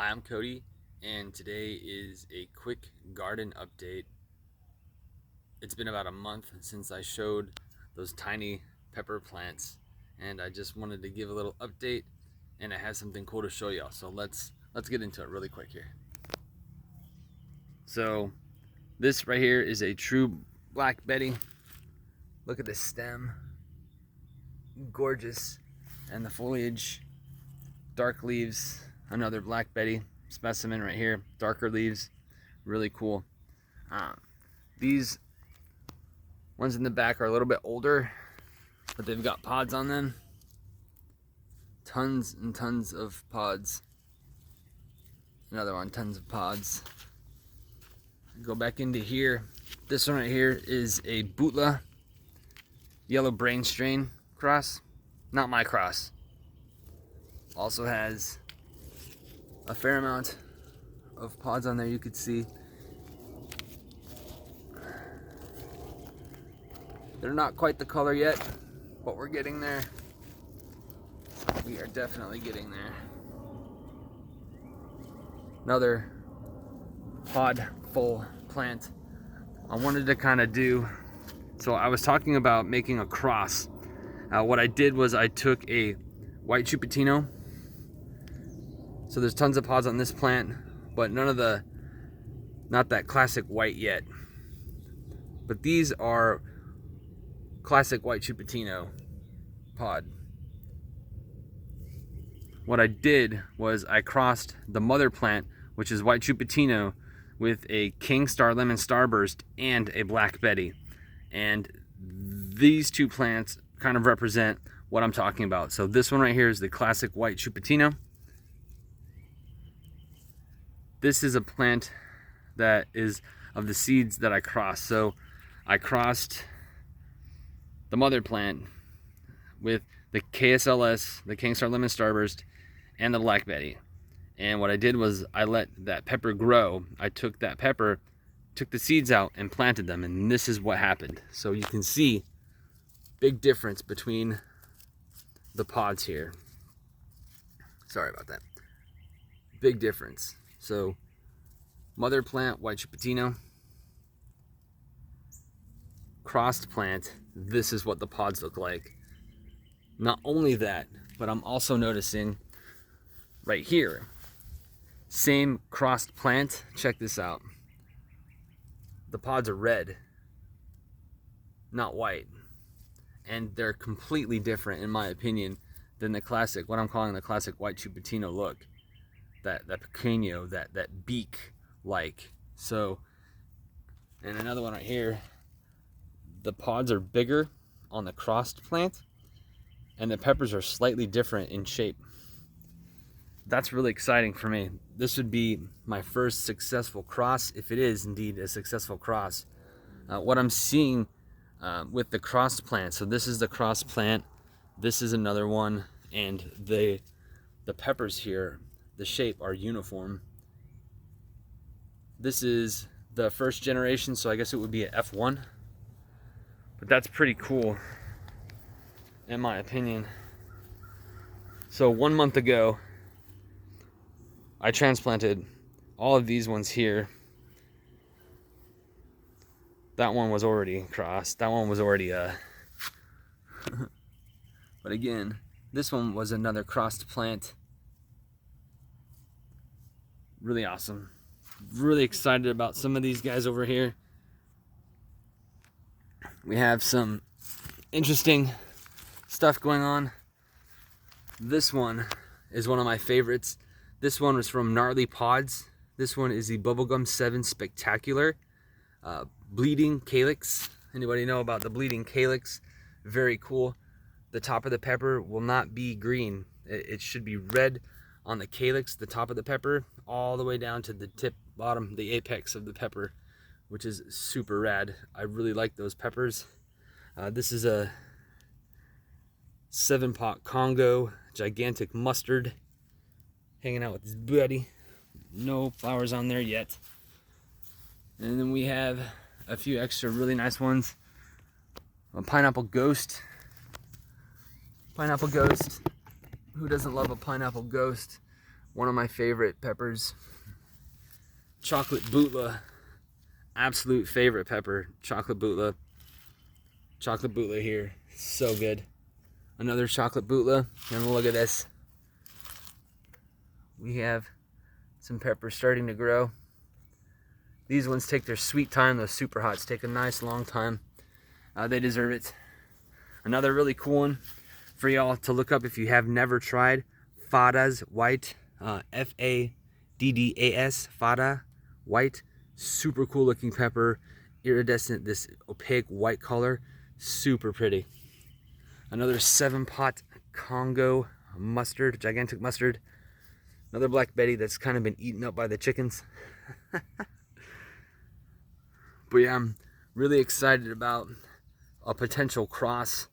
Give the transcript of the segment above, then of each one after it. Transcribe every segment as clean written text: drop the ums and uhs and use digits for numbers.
Hi, I'm Cody, and today is a quick garden update. It's been about a month since I showed those tiny pepper plants, and I just wanted to give a little update, and I have something cool to show y'all. So let's get into it really quick here. So this right here is a true Black Betty. Look at the stem, gorgeous, and the foliage, dark leaves. Another Black Betty specimen right here, darker leaves, really cool. These ones in the back are a little bit older, but they've got pods on them. Tons and tons of pods. Another one, tons of pods. Go back into here. This one right here is a Butla yellow brain strain cross. Not my cross. Also has a fair amount of pods on there, you could see. They're not quite the color yet, but we're getting there. We are definitely getting there. Another pod full plant. I wanted to kind of do, so I was talking about making a cross. What I did was I took a White Chupetinho. So there's tons of pods on this plant, but none of the, not that classic white yet. But these are classic White Chupetinho pod. What I did was I crossed the mother plant, which is White Chupetinho, with a Khang Starr LemontarrBurst and a Black Betty. And these two plants kind of represent what I'm talking about. So this one right here is the classic White Chupetinho. This is a plant that is of the seeds that I crossed. So I crossed the mother plant with the KSLS, the Khang Starr LemontarrBurst, and the Black Betty. And what I did was I let that pepper grow. I took that pepper, took the seeds out, and planted them, and this is what happened. So you can see big difference between the pods here. Sorry about that. Big difference. So mother plant, White Chupetinho. Crossed plant, this is what the pods look like. Not only that, but I'm also noticing right here, same crossed plant, check this out. The pods are red, not white. And they're completely different, in my opinion, than the classic, what I'm calling the classic White Chupetinho look. That pequeño, that beak like. So, and another one right here, the pods are bigger on the crossed plant, and the peppers are slightly different in shape. That's really exciting for me. This would be my first successful cross, if it is indeed a successful cross. What I'm seeing with the crossed plant, so this is the crossed plant, this is another one, and the peppers here, the shape are uniform. This is the first generation, so I guess it would be an F1. But that's pretty cool, in my opinion. So 1 month ago, I transplanted all of these ones here. That one was already crossed. That one was already but again, this one was another crossed plant. Really awesome. Really excited about some of these guys over here. We have some interesting stuff going on. This one is one of my favorites. This one was from Gnarly Pods. This one is the Bubblegum 7 Spectacular Bleeding Calyx. Anybody know about the bleeding calyx? Very cool. The top of the pepper will not be green. It should be red on the calyx, the top of the pepper, all the way down to the tip, bottom, the apex of the pepper, which is super rad. I really like those peppers. This is a 7-pot Congo gigantic mustard, hanging out with his buddy. No flowers on there yet. And then we have a few extra really nice ones. A pineapple ghost. Pineapple ghost. Who doesn't love a pineapple ghost? One of my favorite peppers, chocolate bootla. Absolute favorite pepper, chocolate bootla. Chocolate bootla here, so good. Another chocolate bootla, and look at this. We have some peppers starting to grow. These ones take their sweet time. Those super hots take a nice long time. They deserve it. Another really cool one for y'all to look up if you have never tried, Fada's White, F-A-D-D-A-S, Fada White. Super cool looking pepper, iridescent, this opaque white color, super pretty. Another 7-pot Congo mustard, gigantic mustard. Another Black Betty that's kind of been eaten up by the chickens. But yeah, I'm really excited about a potential cross.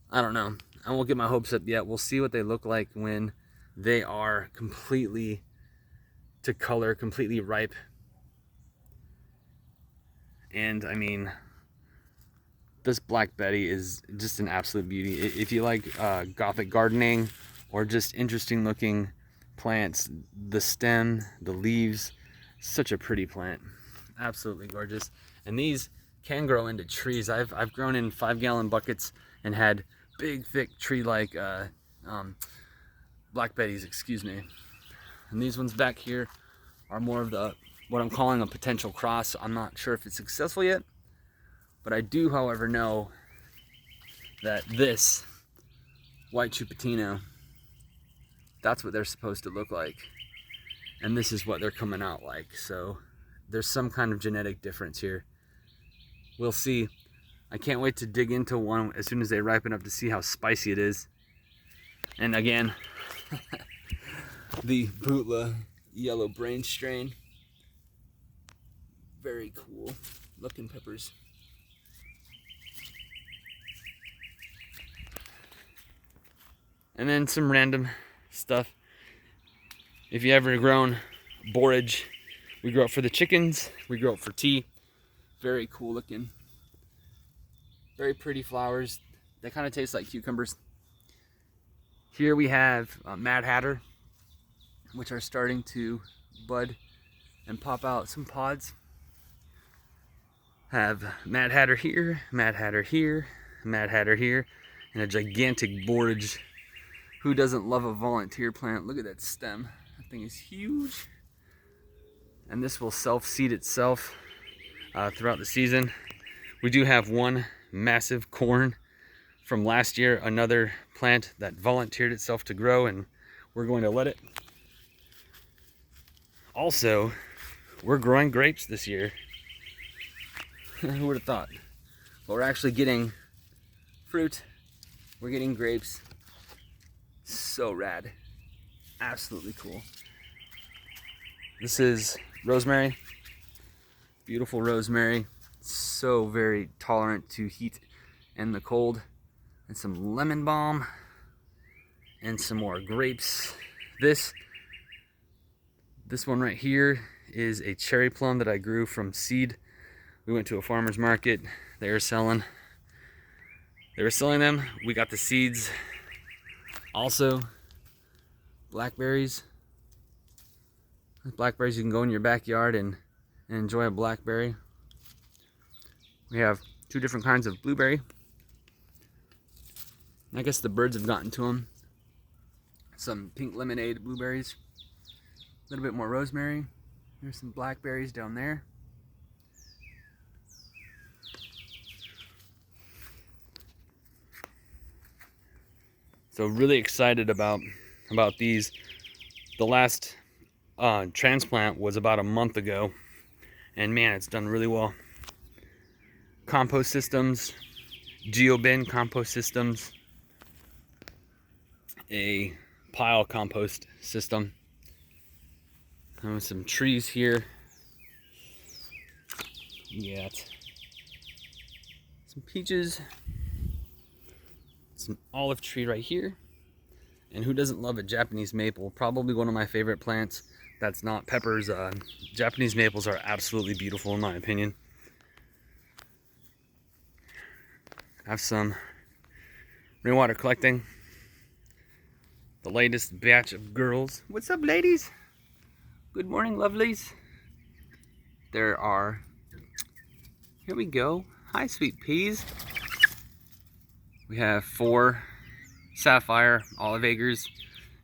I don't know. I won't get my hopes up yet. We'll see what they look like when they are completely to color, completely ripe. And I mean, this Black Betty is just an absolute beauty. If you like gothic gardening or just interesting looking plants, the stem, the leaves, such a pretty plant. Absolutely gorgeous. And these can grow into trees. I've grown in 5-gallon buckets and had big, thick tree-like Black Betties, excuse me. And these ones back here are more of the what I'm calling a potential cross. I'm not sure if it's successful yet, but I do, however, know that this White Chupetinho, that's what they're supposed to look like. And this is what they're coming out like. So there's some kind of genetic difference here. We'll see. I can't wait to dig into one as soon as they ripen up to see how spicy it is. And again, the Bootla yellow brain strain. Very cool looking peppers. And then some random stuff. If you ever grown borage, we grow it for the chickens, we grow it for tea. Very cool looking. Very pretty flowers. They kind of taste like cucumbers. Here we have Mad Hatter, which are starting to bud and pop out some pods. Have Mad Hatter here, Mad Hatter here, Mad Hatter here, and a gigantic borage. Who doesn't love a volunteer plant? Look at that stem. That thing is huge. And this will self-seed itself throughout the season. We do have one massive corn from last year, another plant that volunteered itself to grow, and we're going to let it. Also, we're growing grapes this year. Who would have thought? But we're actually getting fruit. We're getting grapes. So rad. Absolutely cool. This is rosemary. Beautiful rosemary. So very tolerant to heat and the cold. And some lemon balm. And some more grapes. This one right here is a cherry plum that I grew from seed. We went to a farmer's market. They were selling them. We got the seeds. Also, blackberries. Blackberries, you can go in your backyard and enjoy a blackberry. We have 2 different kinds of blueberry. I guess the birds have gotten to them. Some pink lemonade blueberries. A little bit more rosemary. There's some blackberries down there. So really excited about these. The last transplant was about a month ago, and man, it's done really well. Compost systems, geobin compost systems, a pile compost system. And some trees here. We got some peaches. Some olive tree right here. And who doesn't love a Japanese maple? Probably one of my favorite plants that's not peppers. Japanese maples are absolutely beautiful in my opinion. I have some rainwater collecting. the latest batch of girls. What's up, ladies? Good morning, lovelies. There are, here we go. Hi, sweet peas. We have 4 sapphire olive acres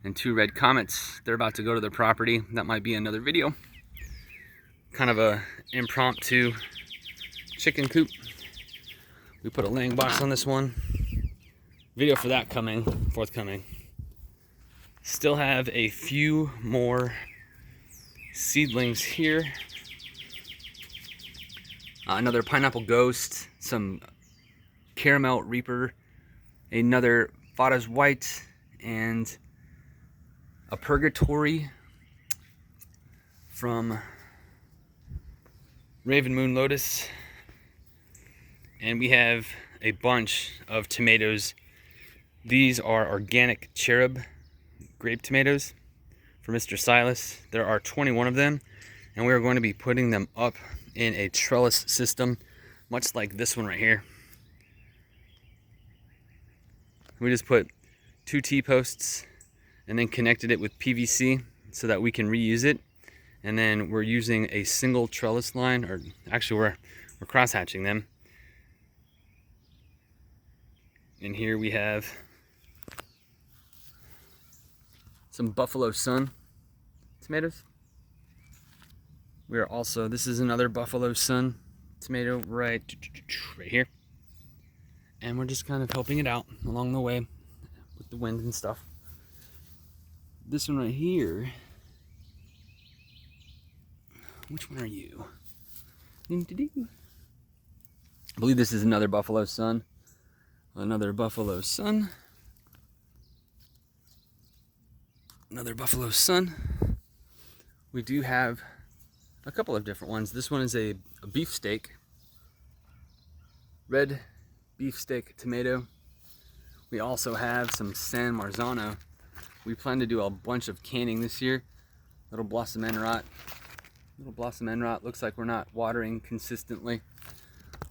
and 2 red comets. They're about to go to their property. That might be another video. Kind of a impromptu chicken coop. We put a laying box on this one. Video for that forthcoming. Still have a few more seedlings here. Another pineapple ghost, some caramel reaper, another Fada's white, and a purgatory from Raven Moon Lotus. And we have a bunch of tomatoes. These are organic cherub grape tomatoes for Mr. Silas. There are 21 of them, and we are going to be putting them up in a trellis system, much like this one right here. We just put 2 T-posts and then connected it with PVC so that we can reuse it. And then we're using a single trellis line, or actually we're cross-hatching them. And here we have some Buffalo Sun tomatoes. We are also, this is another Buffalo Sun tomato right here. And we're just kind of helping it out along the way with the wind and stuff. This one right here, which one are you? I believe this is another Buffalo Sun. Another Buffalo Sun. Another Buffalo Sun. We do have a couple of different ones. This one is a beefsteak. Red beefsteak tomato. We also have some San Marzano. We plan to do a bunch of canning this year. Little blossom end rot. Little blossom end rot. Looks like we're not watering consistently.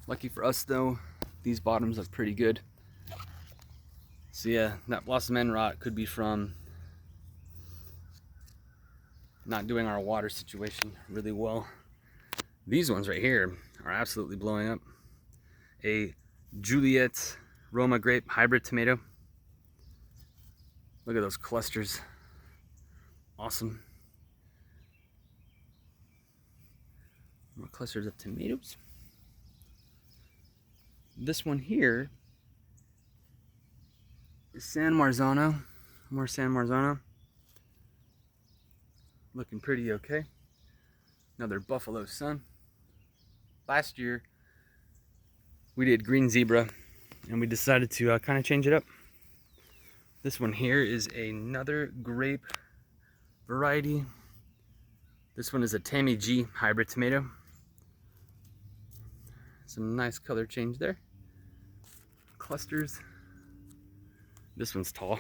Lucky for us though, these bottoms look pretty good. So yeah, that blossom end rot could be from not doing our water situation really well. These ones right here are absolutely blowing up. A Juliet Roma grape hybrid tomato. Look at those clusters. Awesome. More clusters of tomatoes. This one here is San Marzano. More San Marzano. Looking pretty okay. Another Buffalo Sun. Last year we did green zebra and we decided to kind of change it up. This one here is another grape variety. This one is a Tammy G hybrid tomato. Some nice color change there. Clusters. This one's tall.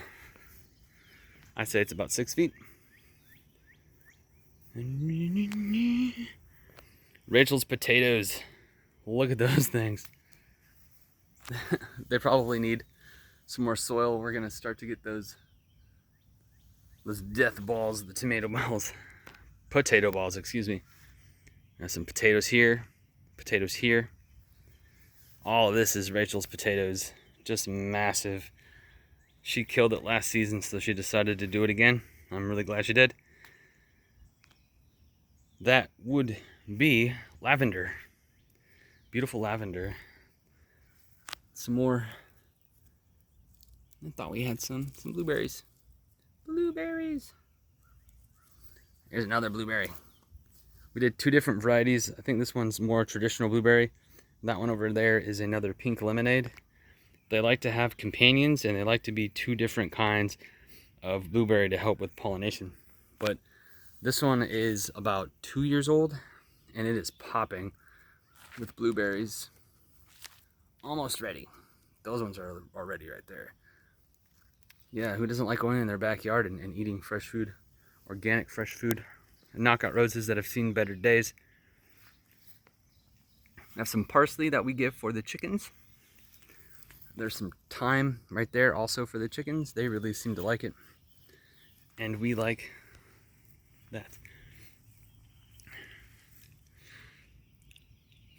I'd say it's about 6 feet. Rachel's potatoes. Look at those things. They probably need some more soil. We're gonna start to get those death balls, the tomato balls. Potato balls, excuse me. Got some potatoes here, potatoes here. All of this is Rachel's potatoes. Just massive. She killed it last season, so she decided to do it again. I'm really glad she did. That would be lavender. Beautiful lavender. Some more. I thought we had some blueberries. Blueberries. Here's another blueberry. We did 2 different varieties. I think this one's more traditional blueberry. That one over there is another pink lemonade. They like to have companions, and they like to be 2 different kinds of blueberry to help with pollination. But this one is about 2 years old, and it is popping with blueberries. Almost ready. Those ones are already right there. Yeah, who doesn't like going in their backyard and eating fresh food? Organic fresh food. Knockout roses that have seen better days. I have some parsley that we give for the chickens. There's some thyme right there also for the chickens. They really seem to like it. And we like that.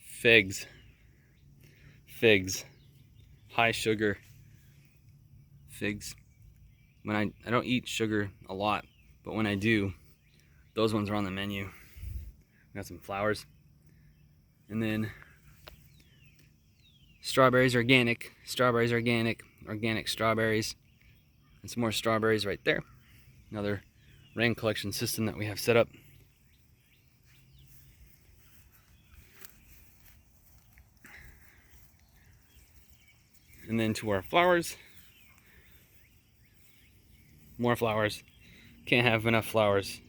Figs. Figs. High sugar. Figs. When I don't eat sugar a lot, but when I do, those ones are on the menu. We got some flowers. And then strawberries organic, organic strawberries. And some more strawberries right there. Another rain collection system that we have set up. And then to our flowers. More flowers. Can't have enough flowers.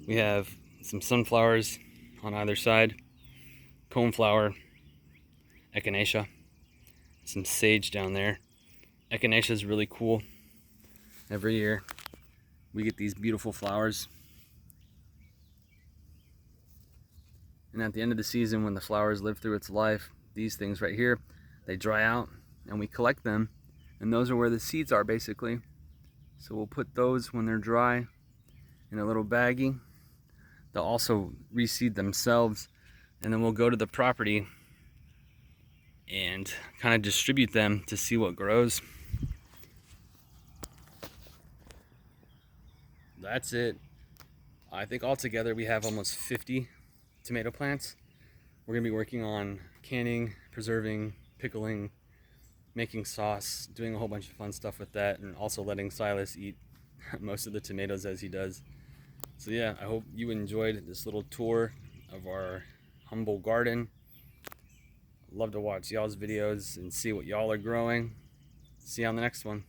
We have some sunflowers on either side. Coneflower. Echinacea. Some sage down there. Echinacea is really cool. Every year we get these beautiful flowers. And at the end of the season, when the flowers live through its life, these things right here, they dry out and we collect them. And those are where the seeds are basically. So we'll put those when they're dry in a little baggie. They'll also reseed themselves. And then we'll go to the property and kind of distribute them to see what grows. That's it. I think altogether we have almost 50 tomato plants. We're gonna be working on canning, preserving, pickling, making sauce, doing a whole bunch of fun stuff with that, and also letting Silas eat most of the tomatoes as he does. So yeah, I hope you enjoyed this little tour of our humble garden. Love to watch y'all's videos and see what y'all are growing. See you on the next one.